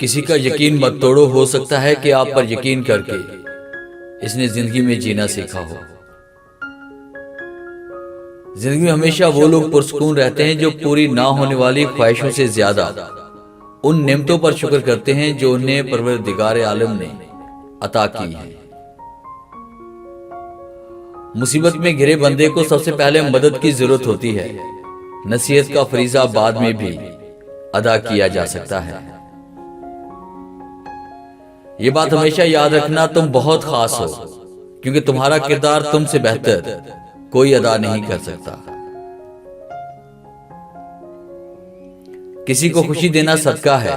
किसी का यकीन मत तोड़ो, हो सकता है कि आप पर यकीन करके इसने जिंदगी में जीना सीखा हो। जिंदगी में हमेशा वो लोग पुरसुकून रहते हैं जो पूरी ना होने वाली ख्वाहिशों से ज्यादा उन नेमतों पर शुक्र करते हैं जो उन्हें परवरदिगार आलम ने अता की है। मुसीबत में घिरे बंदे को सबसे पहले मदद की जरूरत होती है। नसीहत का फरीजा बाद में भी अदा किया जा सकता है। ये बात हमेशा याद रखना, तुम बहुत खास हो, क्योंकि तुम्हारा किरदार तुमसे बेहतर कोई अदा नहीं कर सकता। किसी को खुशी देना सदका है,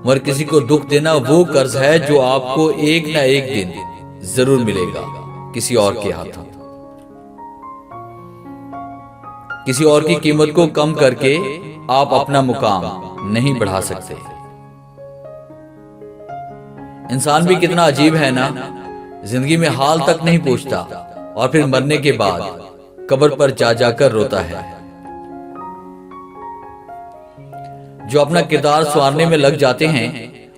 मगर किसी को दुख देना वो कर्ज है जो आपको एक ना एक दिन जरूर मिलेगा किसी और के हाथों। किसी और की कीमत को कम करके आप अपना मुकाम नहीं बढ़ा सकते। इंसान भी कितना अजीब है ना, जिंदगी में हाल तक नहीं पूछता और फिर मरने के बाद कब्र पर जा जाकर रोता है। जो अपना किरदार संवारने में लग जाते हैं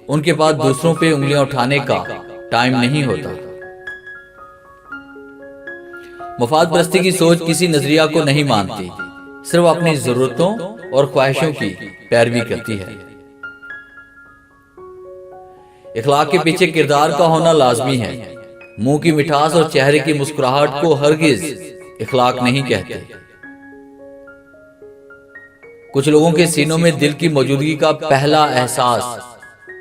उनके पास दूसरों पे उंगलियां उठाने का टाइम नहीं होता। मफाद परस्ती की सोच किसी नजरिया को नहीं मानती, सिर्फ अपनी जरूरतों और ख्वाहिशों की पैरवी करती है। इखलाक के पीछे किरदार का होना लाजमी है। मुंह की मिठास और चेहरे की मुस्कुराहट को हरगिज इखलाक नहीं कहते। कुछ लोगों के सीनों में दिल की मौजूदगी का पहला एहसास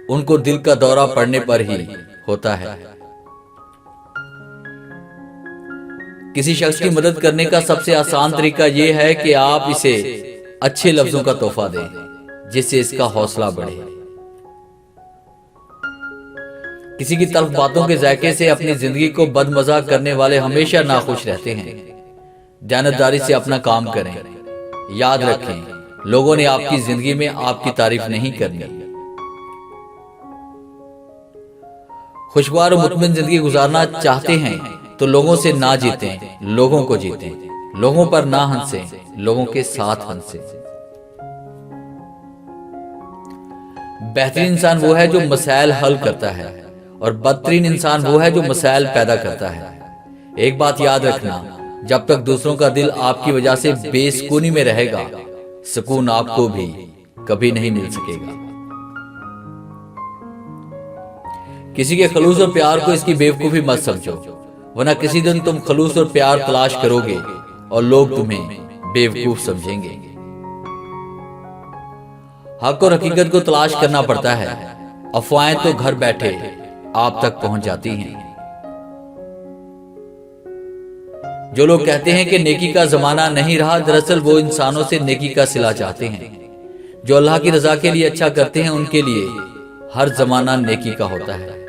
उनको दिल का दौरा पड़ने पर ही होता है। किसी शख्स की मदद करने का सबसे आसान तरीका यह है कि आप इसे अच्छे लफ्जों का तोहफा दें जिससे इसका हौसला बढ़े। किसी की तल्ख बातों के जायके से अपनी जिंदगी को बदमजा करने वाले हमेशा नाखुश रहते हैं। दयानतदारी से अपना काम करें। याद रखें, लोगों ने आपकी जिंदगी में आपकी तारीफ नहीं करनी। खुशगवार और मुतमिन जिंदगी गुजारना चाहते हैं तो लोगों से ना जीतें, लोगों को जीतें। लोगों पर ना हंसें, लोगों के साथ हंसें। बेहतरीन इंसान वो है जो मसाइल हल करता है और बदतरीन इंसान वो है जो मसाइल पैदा करता है। एक बात याद रखना, जब तक दूसरों का दिल आपकी वजह से बेसुकूनी में रहेगा, सुकून आपको भी कभी नहीं मिल सकेगा। किसी के खलूस और प्यार को इसकी बेवकूफी मत समझो, वरना किसी दिन तुम खलूस और प्यार तलाश करोगे और लोग तुम्हें बेवकूफ समझेंगे। हक और हकीकत को तलाश करना पड़ता है, अफवाहें तो घर बैठे आप तक पहुंच जाती हैं। जो लोग कहते हैं कि नेकी का जमाना नहीं रहा, दरअसल वो इंसानों से नेकी का सिला चाहते हैं। जो अल्लाह की रजा के लिए अच्छा करते हैं उनके लिए हर जमाना नेकी का होता है।